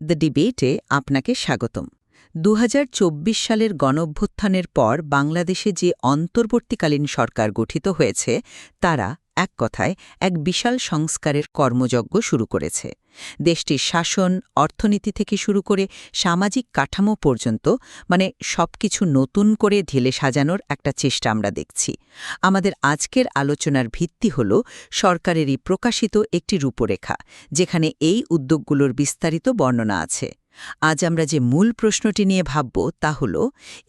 The ডিবেটে আপনাকে স্বাগতম। ২০২৪ সালের গণঅভ্যুত্থানের পর বাংলাদেশে যে অন্তর্বর্তীকালীন সরকার গঠিত হয়েছে তারা এক কথায় এক বিশাল সংস্কারের কর্মযজ্ঞ শুরু করেছে। দেশটির শাসন, অর্থনীতি থেকে শুরু করে সামাজিক কাঠামো পর্যন্ত সবকিছু নতুন করে ঢেলে সাজানোর একটা চেষ্টা আমরা দেখছি। আমাদের আজকের আলোচনার ভিত্তি হল সরকারেরই প্রকাশিত একটি রূপরেখা, যেখানে এই উদ্যোগগুলোর বিস্তারিত বর্ণনা আছে। আজ আমরা যে মূল প্রশ্নটি নিয়ে ভাবব তা হল,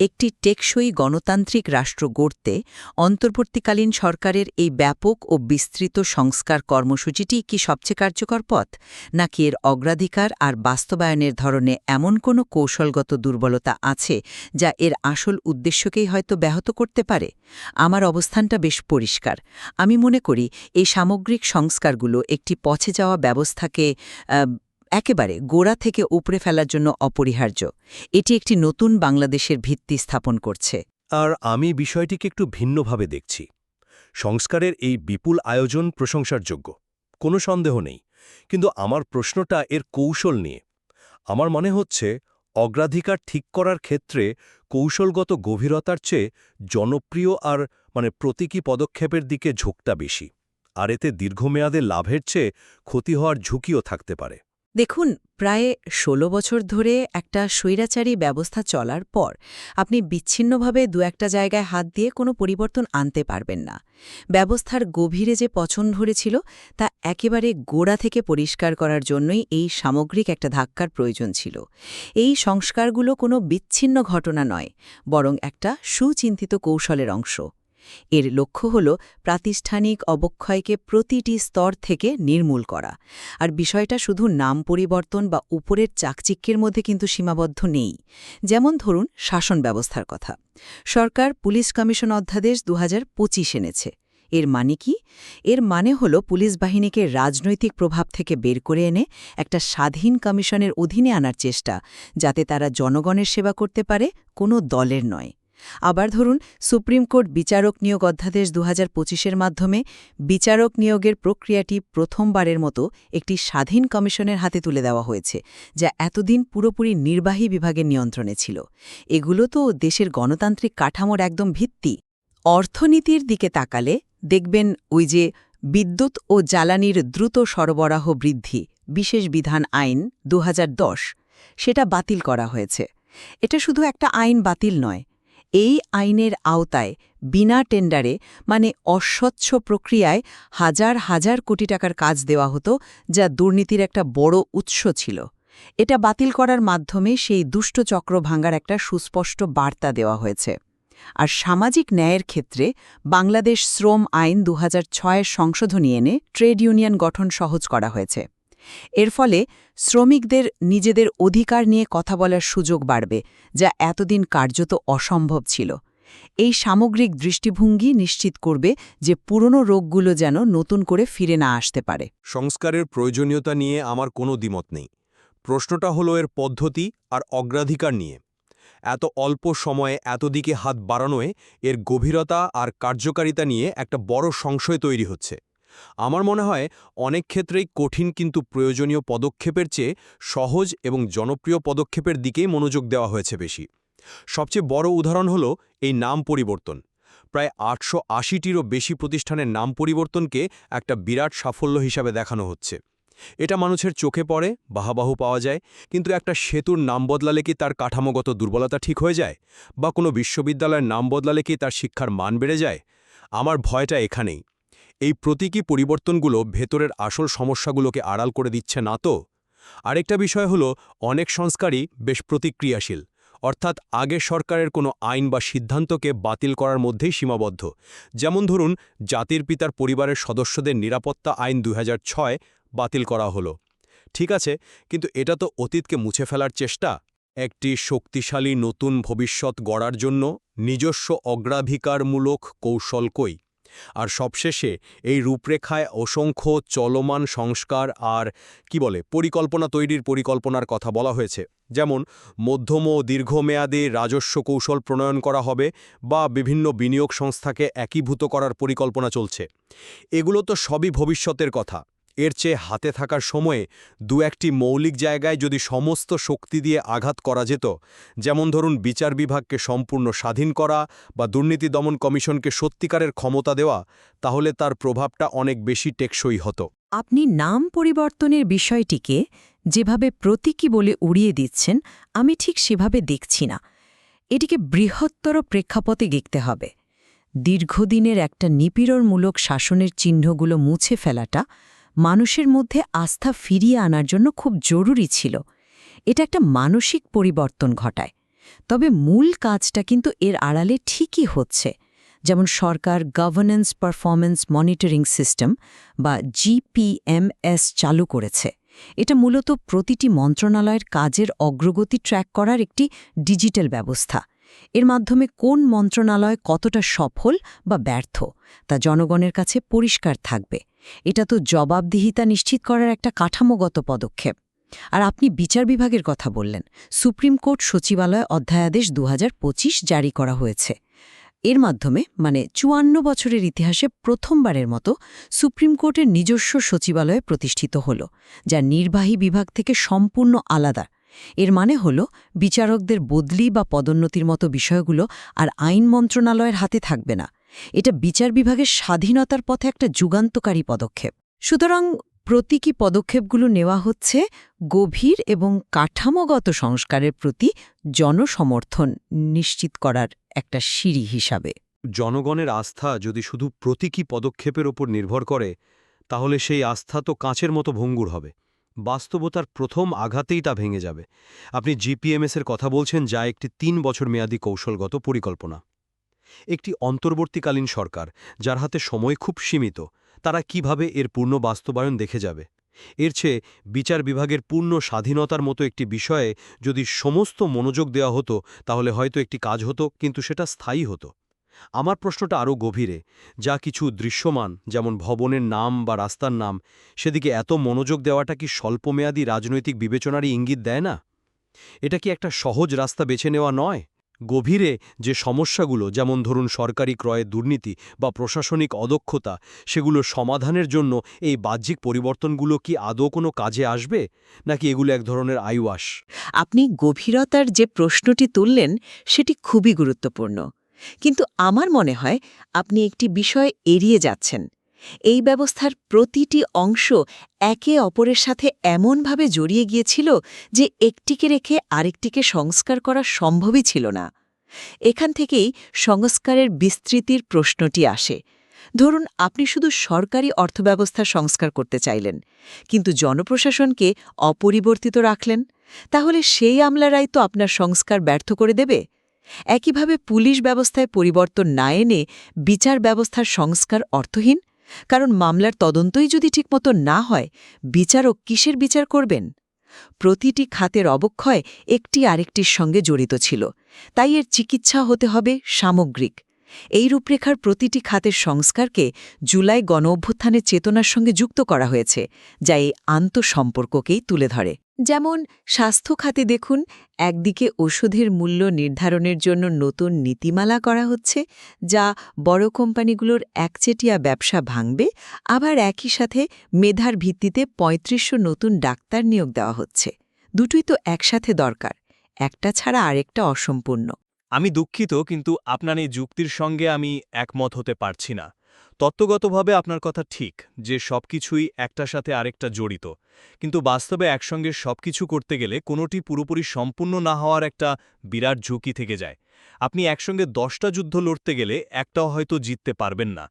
একটি টেকসই গণতান্ত্রিক রাষ্ট্র গড়তে অন্তর্বর্তীকালীন সরকারের এই ব্যাপক ও বিস্তৃত সংস্কার কর্মসূচিটি কি সবচেয়ে কার্যকর পথ, নাকি এর অগ্রাধিকার আর বাস্তবায়নের ধরনে এমন কোনো কৌশলগত দুর্বলতা আছে যা এর আসল উদ্দেশ্যকেই হয়তো ব্যাহত করতে পারে? আমার অবস্থানটা বেশ পরিষ্কার। আমি মনে করি এই সামগ্রিক সংস্কারগুলো একটি পচে যাওয়া ব্যবস্থাকে একেবারে গোড়া থেকে উপড়ে ফেলার জন্য অপরিহার্য। এটি একটি নতুন বাংলাদেশের ভিত্তি স্থাপন করছে। আর আমি বিষয়টিকে একটু ভিন্নভাবে দেখছি। সংস্কারের এই বিপুল আয়োজন প্রশংসার যোগ্য, কোনো সন্দেহ নেই, কিন্তু আমার প্রশ্নটা এর কৌশল নিয়ে। আমার মনে হচ্ছে অগ্রাধিকার ঠিক করার ক্ষেত্রে কৌশলগত গভীরতার চেয়ে জনপ্রিয় আর প্রতীকী পদক্ষেপের দিকে ঝোঁকটা বেশি, আর এতে দীর্ঘমেয়াদে লাভের চেয়ে ক্ষতি হওয়ার ঝুঁকিও থাকতে পারে। দেখুন, প্রায় ১৬ বছর ধরে একটা স্বৈরাচারী ব্যবস্থা চলার পর আপনি বিচ্ছিন্নভাবে একটা জায়গায় হাত দিয়ে কোনো পরিবর্তন আনতে পারবেন না। ব্যবস্থার গভীরে যে পচন ধরেছিল তা একেবারে গোড়া থেকে পরিষ্কার করার জন্যই এই সামগ্রিক একটা ধাক্কার প্রয়োজন ছিল। এই সংস্কারগুলো কোনো বিচ্ছিন্ন ঘটনা নয়, বরং একটা সুচিন্তিত কৌশলের অংশ। এর লক্ষ্য হল প্রাতিষ্ঠানিক অবক্ষয়কে প্রতিটি স্তর থেকে নির্মূল করা। আর বিষয়টা শুধু নাম পরিবর্তন বা উপরের চাকচিক্যের মধ্যে কিন্তু সীমাবদ্ধ নেই। যেমন ধরুন শাসন ব্যবস্থার কথা। সরকার পুলিশ কমিশন অধ্যাদেশ ২০২৫ এনেছে। এর মানে কি? এর মানে হল পুলিশ বাহিনীকে রাজনৈতিক প্রভাব থেকে বের করে এনে একটা স্বাধীন কমিশনের অধীনে আনার চেষ্টা, যাতে তারা জনগণের সেবা করতে পারে, কোনো দলের নয়। আবার ধরুন, সুপ্রিম কোর্ট বিচারক নিয়োগ অধ্যাদেশ ২০২৫-এর মাধ্যমে বিচারক নিয়োগের প্রক্রিয়াটি প্রথমবারের মতো একটি স্বাধীন কমিশনের হাতে তুলে দেওয়া হয়েছে, যা এতদিন পুরোপুরি নির্বাহী বিভাগের নিয়ন্ত্রণে ছিল। এগুলো তো দেশের গণতান্ত্রিক কাঠামোর একদম ভিত্তি। অর্থনীতির দিকে তাকালে দেখবেন ওই যে বিদ্যুৎ ও জ্বালানির দ্রুত সরবরাহ বৃদ্ধি বিশেষ বিধান আইন ২০১০, সেটা বাতিল করা হয়েছে। এটা শুধু একটা আইন বাতিল নয়, এই আইনের আওতায় বিনা টেন্ডারে অস্বচ্ছ প্রক্রিয়ায় হাজার হাজার কোটি টাকার কাজ দেওয়া হতো, যা দুর্নীতির একটা বড় উৎস ছিল। এটা বাতিল করার মাধ্যমে সেই দুষ্ট চক্র ভাঙার একটা সুস্পষ্ট বার্তা দেওয়া হয়েছে। আর সামাজিক ন্যায়ের ক্ষেত্রে বাংলাদেশ শ্রম আইন ২০০৬-এর সংশোধনী এনে ট্রেড ইউনিয়ন গঠন সহজ করা হয়েছে। এর ফলে শ্রমিকদের নিজেদের অধিকার নিয়ে কথা বলার সুযোগ বাড়বে, যা এতদিন কার্যত অসম্ভব ছিল। এই সামগ্রিক দৃষ্টিভঙ্গি নিশ্চিত করবে যে পুরনো রোগগুলো যেন নতুন করে ফিরে না আসতে পারে। সংস্কারের প্রয়োজনীয়তা নিয়ে আমার কোনো দ্বিমত নেই। প্রশ্নটা হলো এর পদ্ধতি আর অগ্রাধিকার নিয়ে। এত অল্প সময়ে এতদিকে হাত বাড়ানোয় এর গভীরতা আর কার্যকারিতা নিয়ে একটা বড় সংশয় তৈরি হচ্ছে। আমার মনে হয় অনেক ক্ষেত্রেই কঠিন কিন্তু প্রয়োজনীয় পদক্ষেপের চেয়ে সহজ এবং জনপ্রিয় পদক্ষেপের দিকেই মনোযোগ দেওয়া হয়েছে বেশি। সবচেয়ে বড় উদাহরণ হলো এই নাম পরিবর্তন। প্রায় ৮৮০টিরও বেশি প্রতিষ্ঠানের নাম পরিবর্তনকে একটা বিরাট সাফল্য হিসাবে দেখানো হচ্ছে। এটা মানুষের চোখে পড়ে, বাহাবাহু পাওয়া যায়, কিন্তু একটা সেতুর নাম বদলালে কি তার কাঠামোগত দুর্বলতা ঠিক হয়ে যায়? বা কোনো বিশ্ববিদ্যালয়ের নাম বদলালে কি তার শিক্ষার মান বেড়ে যায়? আমার ভয়টা এখানেই। এই প্রতীকী পরিবর্তনগুলো ভেতরের আসল সমস্যাগুলোকে আড়াল করে দিচ্ছে না তো? আরেকটা বিষয় হলো, অনেক সংস্কারই বেশ প্রতিক্রিয়াশীল, অর্থাৎ আগের সরকারের কোনো আইন বা সিদ্ধান্তকে বাতিল করার মধ্যেই সীমাবদ্ধ। যেমন ধরুন, জাতির পিতার পরিবারের সদস্যদের নিরাপত্তা আইন ২০০৬ বাতিল করা হলো। ঠিক আছে, কিন্তু এটা তো অতীতকে মুছে ফেলার চেষ্টা। একটি শক্তিশালী নতুন ভবিষ্যৎ গড়ার জন্য নিজস্ব অগ্রাধিকারমূলক কৌশল কই? আর সবশেষে এই রূপরেখায় অসংখ্য চলমান সংস্কার আর পরিকল্পনা তৈরির পরিকল্পনার কথা বলা হয়েছে। যেমন মধ্যম ও দীর্ঘমেয়াদে রাজস্ব কৌশল প্রণয়ন করা হবে বা বিভিন্ন বিনিয়োগ সংস্থাকে একীভূত করার পরিকল্পনা চলছে। এগুলো তো সবই ভবিষ্যতের কথা। এর চেয়ে হাতে থাকার সময়ে দু একটি মৌলিক জায়গায় যদি সমস্ত শক্তি দিয়ে আঘাত করা যেত, যেমন ধরুন বিচার বিভাগকে সম্পূর্ণ স্বাধীন করা বা দুর্নীতি দমন কমিশনকে সত্যিকারের ক্ষমতা দেওয়া, তাহলে তার প্রভাবটা অনেক বেশি টেকসই হতো। আপনি নাম পরিবর্তনের বিষয়টিকে যেভাবে প্রতীকী বলে উড়িয়ে দিচ্ছেন, আমি ঠিক সেভাবে দেখছি না। এটিকে বৃহত্তর প্রেক্ষাপটে দেখতে হবে। দীর্ঘদিনের একটা নিপীড়নমূলক শাসনের চিহ্নগুলো মুছে ফেলাটা মানুষের মধ্যে আস্থা ফিরিয়ে আনার জন্য খুব জরুরি ছিল। এটা একটা মানসিক পরিবর্তন ঘটায়। তবে মূল কাজটা কিন্তু এর আড়ালে ঠিকই হচ্ছে। যেমন সরকার গভর্নেন্স পারফরম্যান্স মনিটরিং সিস্টেম বা জিপিএমএস চালু করেছে। এটা মূলত প্রতিটি মন্ত্রণালয়ের কাজের অগ্রগতি ট্র্যাক করার একটি ডিজিটাল ব্যবস্থা। এর মাধ্যমে কোন মন্ত্রণালয় কতটা সফল বা ব্যর্থ তা জনগণের কাছে পরিষ্কার থাকবে। এটা তো জবাবদিহিতা নিশ্চিত করার একটা কাঠামোগত পদক্ষেপ। আর আপনি বিচার বিভাগের কথা বললেন। সুপ্রিম কোর্ট সচিবালয় অধ্যায়াদেশ ২০২৫ জারি করা হয়েছে। এর মাধ্যমে ৫৪ বছরের ইতিহাসে প্রথমবারের মতো সুপ্রিম কোর্টের নিজস্ব সচিবালয় প্রতিষ্ঠিত হল, যা নির্বাহী বিভাগ থেকে সম্পূর্ণ আলাদা। এর মানে হল বিচারকদের বদলি বা পদোন্নতির মতো বিষয়গুলো আর আইন মন্ত্রণালয়ের হাতে থাকবে না। এটা বিচার বিভাগের স্বাধীনতার পথে একটা যুগান্তকারী পদক্ষেপ। সুতরাং প্রতীকী পদক্ষেপগুলো নেওয়া হচ্ছে গভীর এবং কাঠামোগত সংস্কারের প্রতি জনসমর্থন নিশ্চিত করার একটা সিঁড়ি হিসাবে। জনগণের আস্থা যদি শুধু প্রতীকী পদক্ষেপের ওপর নির্ভর করে, তাহলে সেই আস্থা তো কাঁচের মতো ভঙ্গুর হবে। বাস্তবতার প্রথম আঘাতেই তা ভেঙে যাবে। আপনি জিপিএমএসের কথা বলছেন, যা একটি ৩ বছর মেয়াদী কৌশলগত পরিকল্পনা। একটি অন্তর্বর্তীকালীন সরকার, যার হাতে সময় খুব সীমিত, তারা কিভাবে এর পূর্ণ বাস্তবায়ন দেখে যাবে? এর চেয়ে বিচার বিভাগের পূর্ণ স্বাধীনতার মতো একটি বিষয়ে যদি সমস্ত মনোযোগ দেওয়া হতো, তাহলে হয়তো একটি কাজ হতো, কিন্তু সেটা স্থায়ী হতো। আমার প্রশ্নটা আরও গভীরে। যা কিছু দৃশ্যমান, যেমন ভবনের নাম বা রাস্তার নাম, সেদিকে এত মনোযোগ দেওয়াটা কি স্বল্পমেয়াদী রাজনৈতিক বিবেচনারই ইঙ্গিত দেয় না? এটা কি একটা সহজ রাস্তা বেছে নেওয়া নয়? গভীরে যে সমস্যাগুলো, যেমন ধরুন সরকারি ক্রয়ে দুর্নীতি বা প্রশাসনিক অদক্ষতা, সেগুলো সমাধানের জন্য এই বাহ্যিক পরিবর্তনগুলো কি আদৌ কোনো কাজে আসবে, নাকি এগুলো এক ধরনের আইওয়াস? আপনি গভীরতার যে প্রশ্নটি তুললেন সেটি খুবই গুরুত্বপূর্ণ। কিন্তু আমার মনে হয় আপনি একটি বিষয় এড়িয়ে যাচ্ছেন। এই ব্যবস্থার প্রতিটি অংশ একে অপরের সাথে এমনভাবে জড়িয়ে গিয়েছিল যে একটিকে রেখে আরেকটিকে সংস্কার করা সম্ভবই ছিল না। এখান থেকেই সংস্কারের বিস্তৃতির প্রশ্নটি আসে। ধরুন আপনি শুধু সরকারি অর্থব্যবস্থা সংস্কার করতে চাইলেন, কিন্তু জনপ্রশাসনকে অপরিবর্তিত রাখলেন, তাহলে সেই আমলারাই তো আপনার সংস্কার ব্যর্থ করে দেবে। একইভাবে পুলিশ ব্যবস্থায় পরিবর্তন না এনে বিচার ব্যবস্থার সংস্কার অর্থহীন, কারণ মামলার তদন্তই যদি ঠিকমতো না হয়, বিচারক কিসের বিচার করবেন? প্রতিটি খাতের অবক্ষয় একটি আরেকটির সঙ্গে জড়িত ছিল, তাই এর চিকিৎসা হতে হবে সামগ্রিক। এই রূপরেখার প্রতিটি খাতের সংস্কারকে জুলাই গণঅভ্যুত্থানের চেতনার সঙ্গে যুক্ত করা হয়েছে, যা এই আন্তঃসম্পর্ককেই তুলে ধরে। যেমন স্বাস্থ্য খাতে দেখুন, একদিকে ওষুধের মূল্য নির্ধারণের জন্য নতুন নীতিমালা করা হচ্ছে, যা বড় কোম্পানিগুলোর একচেটিয়া ব্যবসা ভাঙবে, আবার একই সাথে মেধার ভিত্তিতে ৩৫০০ নতুন ডাক্তার নিয়োগ দেওয়া হচ্ছে। দুটোই তো একসাথে দরকার, একটা ছাড়া আরেকটা অসম্পূর্ণ। আমি দুঃখিত, কিন্তু আপনার এই যুক্তির সঙ্গে আমি একমত হতে পারছি না। তত্ত্বগতভাবে আপনার কথা ঠিক যে সবকিছুই একটার সাথে আরেকটা জড়িত, কিন্তু বাস্তবে একসঙ্গে সবকিছু করতে গেলে কোনোটি পুরোপুরি সম্পূর্ণ না হওয়ার একটা বিরাট ঝুঁকি থেকে যায়। আপনি একসঙ্গে ১০টা যুদ্ধ লড়তে গেলে একটাও হয়তো জিততে পারবেন না।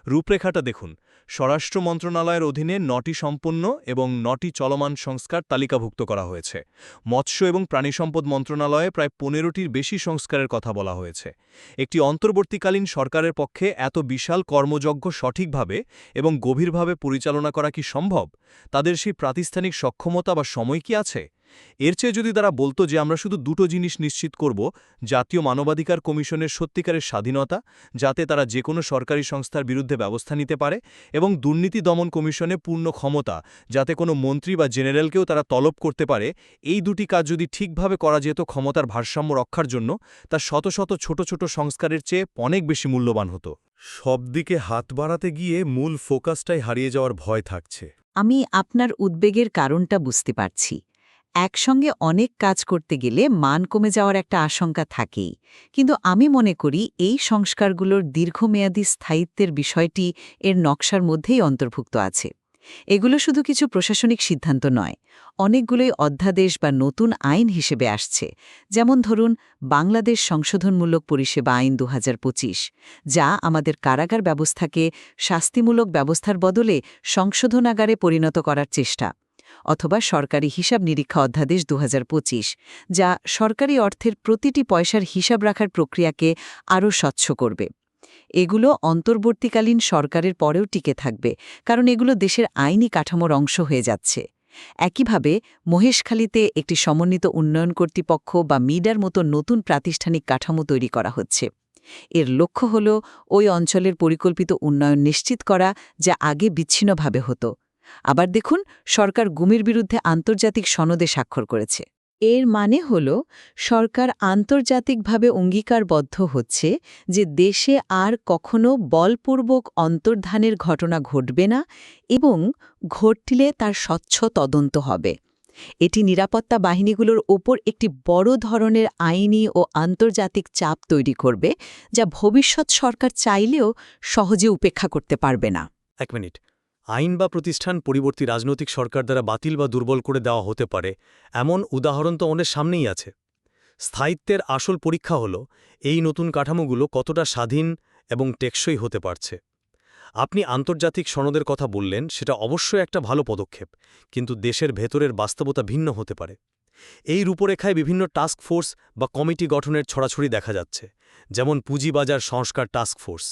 রূপরেখাটা দেখুন, স্বরাষ্ট্র মন্ত্রণালয়ের অধীনে ৯টি সম্পন্ন এবং ৯টি চলমান সংস্কার তালিকাভুক্ত করা হয়েছে। মৎস্য এবং প্রাণিসম্পদ মন্ত্রণালয়ে প্রায় ১৫টির বেশি সংস্কারের কথা বলা হয়েছে। একটি অন্তর্বর্তীকালীন সরকারের পক্ষে এত বিশাল কর্মযজ্ঞ সঠিকভাবে এবং গভীরভাবে পরিচালনা করা কি সম্ভব? তাদের সেই প্রাতিষ্ঠানিক সক্ষমতা বা সময় কি আছে? এর চেয়ে যদি তারা বলতো যে আমরা শুধু দুটো জিনিস নিশ্চিত করব, জাতীয় মানবাধিকার কমিশনের সত্যিকারের স্বাধীনতা, যাতে তারা যে কোনো সরকারি সংস্থার বিরুদ্ধে ব্যবস্থা নিতে পারে, এবং দুর্নীতি দমন কমিশনে পূর্ণ ক্ষমতা, যাতে কোনো মন্ত্রী বা জেনারেলকেও তারা তলব করতে পারে, এই দুটি কাজ যদি ঠিকভাবে করা যেত ক্ষমতার ভারসাম্য রক্ষার জন্য, তা শত শত ছোট ছোট সংস্কারের চেয়ে অনেক বেশি মূল্যবান হতো। সব দিকে হাত বাড়াতে গিয়ে মূল ফোকাসটাই হারিয়ে যাওয়ার ভয় থাকছে। আমি আপনার উদ্বেগের কারণটা বুঝতে পারছি। একসঙ্গে অনেক কাজ করতে গেলে মান কমে যাওয়ার একটা আশঙ্কা থাকেই, কিন্তু আমি মনে করি এই সংস্কারগুলোর দীর্ঘমেয়াদী স্থায়িত্বের বিষয়টি এর নকশার মধ্যেই অন্তর্ভুক্ত আছে। এগুলো শুধু কিছু প্রশাসনিক সিদ্ধান্ত নয়, অনেকগুলোই অধ্যাদেশ বা নতুন আইন হিসেবে আসছে। যেমন ধরুন বাংলাদেশ সংশোধনমূলক পরিষেবা আইন ২০২৫, যা আমাদের কারাগার ব্যবস্থাকে শাস্তিমূলক ব্যবস্থার বদলে সংশোধনাগারে পরিণত করার চেষ্টা, অথবা সরকারি হিসাব নিরীক্ষা অধ্যাদেশ ২০২৫, যা সরকারি অর্থের প্রতিটি পয়সার হিসাব রাখার প্রক্রিয়াকে আরও স্বচ্ছ করবে। এগুলো অন্তর্বর্তীকালীন সরকারের পরেও টিকে থাকবে, কারণ এগুলো দেশের আইনি কাঠামোর অংশ হয়ে যাচ্ছে। একইভাবে মহেশখালীতে একটি সমন্বিত উন্নয়ন কর্তৃপক্ষ বা মিডার মতো নতুন প্রাতিষ্ঠানিক কাঠামো তৈরি করা হচ্ছে। এর লক্ষ্য হল ওই অঞ্চলের পরিকল্পিত উন্নয়ন নিশ্চিত করা, যা আগে বিচ্ছিন্নভাবে হতো। আবার দেখুন, সরকার গুমের বিরুদ্ধে আন্তর্জাতিক সনদে স্বাক্ষর করেছে। এর মানে হল সরকার আন্তর্জাতিকভাবে অঙ্গীকারবদ্ধ হচ্ছে যে দেশে আর কখনো বলপূর্বক অন্তর্ধানের ঘটনা ঘটবে না, এবং ঘটলে তার স্বচ্ছ তদন্ত হবে। এটি নিরাপত্তা বাহিনীগুলোর ওপর একটি বড় ধরনের আইনি ও আন্তর্জাতিক চাপ তৈরি করবে, যা ভবিষ্যৎ সরকার চাইলেও সহজে উপেক্ষা করতে পারবে না। এক মিনিট, আইন বা প্রতিষ্ঠান পরিবর্তী রাজনৈতিক সরকার দ্বারা বাতিল বা দুর্বল করে দেওয়া হতে পারে, এমন উদাহরণ তো অনেক সামনেই আছে। স্থায়িত্বের আসল পরীক্ষা হল এই নতুন কাঠামোগুলো কতটা স্বাধীন এবং টেকসই হতে পারছে। আপনি আন্তর্জাতিক সনদের কথা বললেন, সেটা অবশ্যই একটা ভালো পদক্ষেপ, কিন্তু দেশের ভেতরের বাস্তবতা ভিন্ন হতে পারে। এই রূপরেখায় বিভিন্ন টাস্ক ফোর্স বা কমিটি গঠনের ছড়াছড়ি দেখা যাচ্ছে, যেমন পুঁজিবাজার সংস্কার টাস্ক ফোর্স।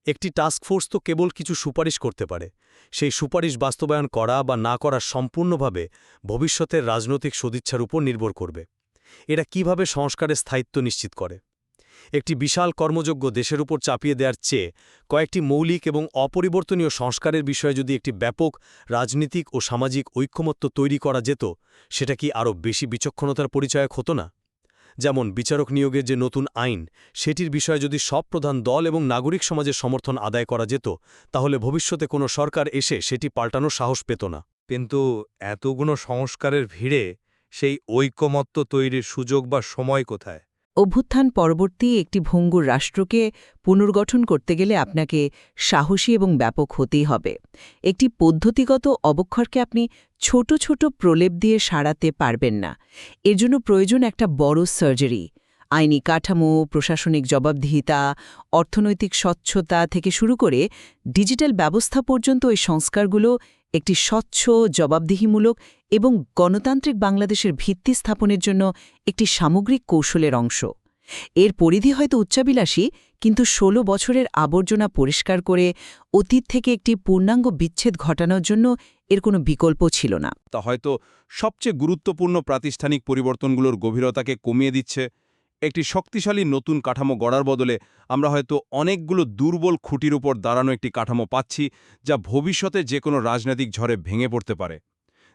একটি টাস্ক ফোর্স তো কেবল কিছু সুপারিশ করতে পারে, সেই সুপারিশ বাস্তবায়ন করা বা না করা সম্পূর্ণভাবে ভবিষ্যতের রাজনৈতিক সদিচ্ছার উপর নির্ভর করবে। এরা কিভাবে সংস্কারের স্থায়িত্ব নিশ্চিত করে? একটি বিশাল কর্মযোগ্য দেশের উপর চাপিয়ে দেওয়ার চেয়ে কয়েকটি মৌলিক এবং অপরিবর্তনীয় সংস্কারের বিষয়ে যদি একটি ব্যাপক রাজনীতিক ও সামাজিক ঐক্যমত্য তৈরি করা যেত, সেটা কি আরও বেশি বিচক্ষণতার পরিচয়ক হতো না? যেমন বিচারক নিয়োগের যে নতুন আইন, সেটির বিষয়ে যদি সব প্রধান দল এবং নাগরিক সমাজের সমর্থন আদায় করা যেত, তাহলে ভবিষ্যতে কোনো সরকার এসে সেটি পাল্টানোর সাহস পেত না। কিন্তু এতগুলো সংস্কারের ভিড়ে সেই ঐকমত্য তৈরির সুযোগ বা সময় কোথায়? অভ্যুত্থান পরবর্তী একটি ভঙ্গুর রাষ্ট্রকে পুনর্গঠন করতে গেলে আপনাকে সাহসী এবং ব্যাপক হতেই হবে। একটি পদ্ধতিগত অবক্ষয়কে আপনি ছোট ছোট প্রলেপ দিয়ে সারাতে পারবেন না। এর জন্য প্রয়োজন একটা বড় সার্জারি। আইনি কাঠামো, প্রশাসনিক জবাবদিহিতা, অর্থনৈতিক স্বচ্ছতা থেকে শুরু করে ডিজিটাল ব্যবস্থা পর্যন্ত এই সংস্কারগুলো একটি স্বচ্ছ, জবাবদিহিমূলক এবং গণতান্ত্রিক বাংলাদেশের ভিত্তি স্থাপনের জন্য একটি সামগ্রিক কৌশলের অংশ। এর পরিধি হয়তো উচ্চাবিলাসী, কিন্তু ১৬ বছরের আবর্জনা পরিষ্কার করে অতীত থেকে একটি পূর্ণাঙ্গ বিচ্ছেদ ঘটানোর জন্য এর কোনো বিকল্প ছিল না। তা হয়তো সবচেয়ে গুরুত্বপূর্ণ প্রাতিষ্ঠানিক পরিবর্তনগুলোর গভীরতাকে কমিয়ে দিচ্ছে। একটি শক্তিশালী নতুন কাঠামো গড়ার বদলে আমরা হয়তো অনেকগুলো দুর্বল খুঁটির উপর দাঁড়ানো একটি কাঠামো পাচ্ছি, যা ভবিষ্যতে যে কোনো রাজনৈতিক ঝড়ে ভেঙে পড়তে পারে।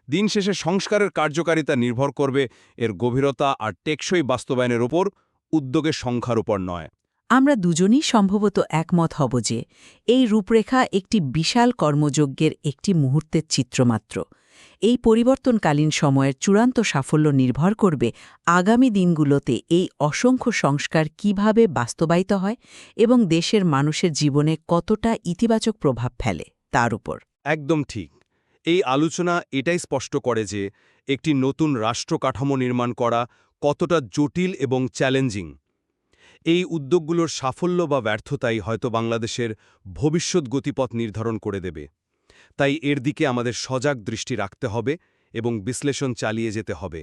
দিন শেষে সংস্কারের কার্যকারিতা নির্ভর করবে এর গভীরতা আর টেকসই বাস্তবায়নের ওপর, উদ্যোগের সংখ্যার উপর নয়। আমরা দুজনই সম্ভবত একমত হব যে এই রূপরেখা একটি বিশাল কর্মযজ্ঞের একটি মুহূর্তের চিত্রমাত্র। এই পরিবর্তনকালীন সময়ের চূড়ান্ত সাফল্য নির্ভর করবে আগামী দিনগুলোতে এই অসংখ্য সংস্কার কিভাবে বাস্তবায়িত হয় এবং দেশের মানুষের জীবনে কতটা ইতিবাচক প্রভাব ফেলে তার উপর। একদম ঠিক। এই আলোচনা এটাই স্পষ্ট করে যে একটি নতুন রাষ্ট্র কাঠামো নির্মাণ করা কতটা জটিল এবং চ্যালেঞ্জিং। এই উদ্যোগগুলোর সাফল্য বা ব্যর্থতাই হয়তো বাংলাদেশের ভবিষ্যৎ গতিপথ নির্ধারণ করে দেবে। তাই এর দিকে আমাদের সজাগ দৃষ্টি রাখতে হবে এবং বিশ্লেষণ চালিয়ে যেতে হবে।